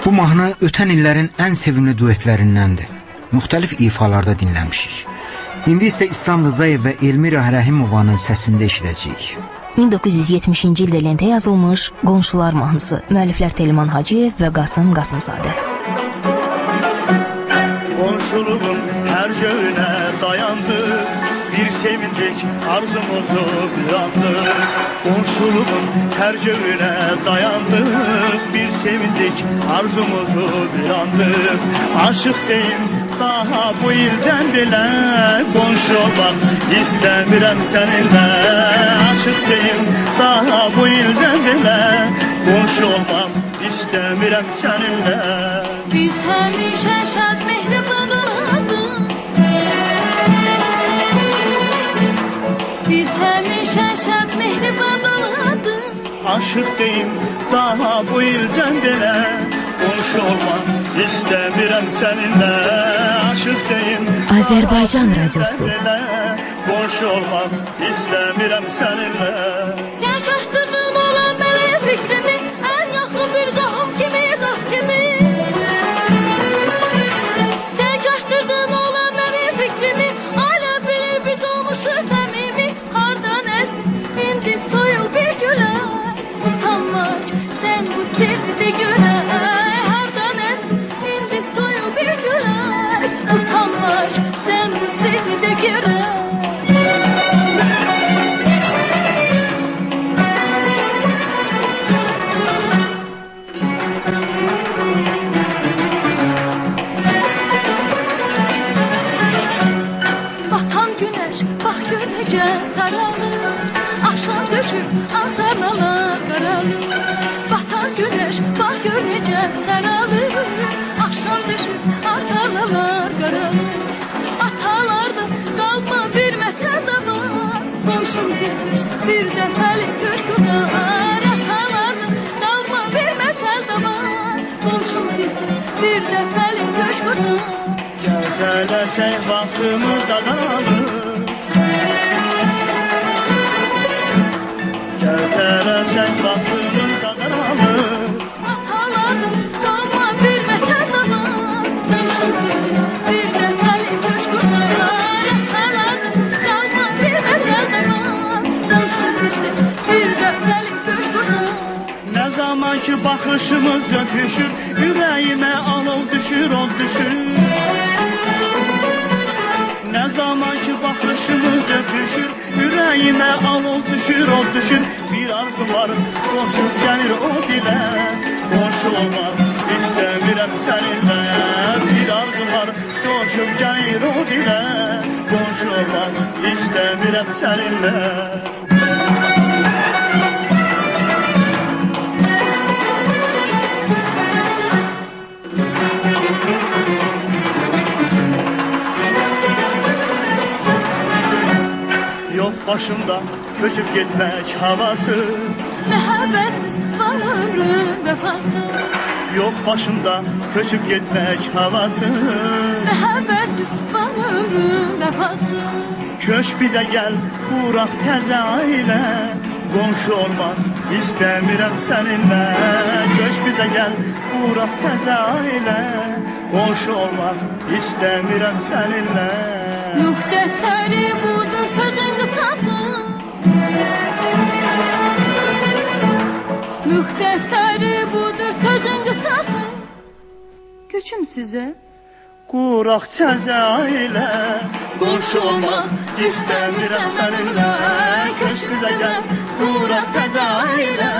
Bu mahnı ötən illərin ən sevimli duetlərindəndir. Müxtəlif ifalarda dinləmişik. İndi isə İslam Rızayev və Elmira Rəhimovanın səsində eşidəcəyik. 1970-ci ildə lentə yazılmış Qonşular mahnısı. Müəlliflər Telman Hacıyev və Qasım Qasımzadə. Qonşuluğun hər cöyünə dayandık, bir sevindik arzumuzu bir andık. Qonşuluğun hər cöyünə dayandık, bir sevindik arzumuzu bir andık. Aşıq deyim daha bu ildən belə, qonşu olmaq istəmirəm səninlə. Aşıq deyim daha bu ildən belə, qonşu olmaq istəmirəm səninlə. Biz həmişə şərt mehribanadıq, biz həmişə şərt mehribanadıq. Aşıq deyim daha bu ildən belə, qonşu olmaq istəmirəm səninlə. Aşıq deyim Azərbaycan Radyosu. Qonşu olmaq istəmirəm səninlə. Sən çaşdırdın olan mənim fikrimi, ən yaxın bir qahım kimi, qaz kimi. Sən çaşdırdın olan mənim fikrimi, aləm bilir biz olmuşuz səmimi. Hardan əzdi, indi soyul bir gülə, utanmaq sən bu sevdi gülə. Hardan əzdi, indi soyul bir gülə, utanmaq sən bu sevdi gülə. Bax gör necə saralır, axşam düşür antanalar qaralır. Batan günəş, bax gör necə saralır, axşam düşür antanalar qaralır. Atalarda qalma bir məsələ var, qonşum bizdir bir dəfəli köşkülər. Atalarda qalma bir məsələ var, qonşum bizdir bir dəfəli köşkülər. Gələcək vaxtımızda qalır, gələcək vaxtımızda qalır. Atalardım qalma bir məsələ var, qonşum bizdir bir dəfəli köşkülər. Atalardım qalma bir məsələ var, qonşum bizdir bir dəfəli köşkülər. Nə zaman ki baxışımız öpüşür, ürəyimə alov düşür, od düşür. Nə zaman ki baxışımız öpüşür, ürəyimə alov düşür, od düşür. Bir arzu var, qoşub gəlir o dilə, qonşu olmaq istəmirəm səninlə. Bir arzu var, coşub gəlir o dilə, qonşu olmaq istəmirəm səninlə. Yox başımda köçüb getmək havası, Məhəbbətsiz var ömrün vəfası. yox başımda köçüb getmək havası. Məhəbbətsiz var ömrün vəfası. Köç bizə gəl, quraq təzə ailə, qonşu olmaq istəmirəm səninlə. Köç bizə gəl, quraq təzə ailə, qonşu olmaq istəmirəm səninlə. Müxtəsəri budur sözün qısası, müxtəsəri budur sözün qısası. Köçüm sizə Quraq təzə ailə, qonşu olmaq istəmirəm səninlə. Köç bizə gəl, quraq təzə ailə,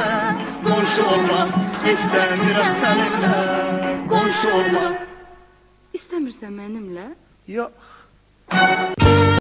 qonşu olmaq istəmirəm səninlə. Qonşu olmaq İstəmirsən mənimlə? yox.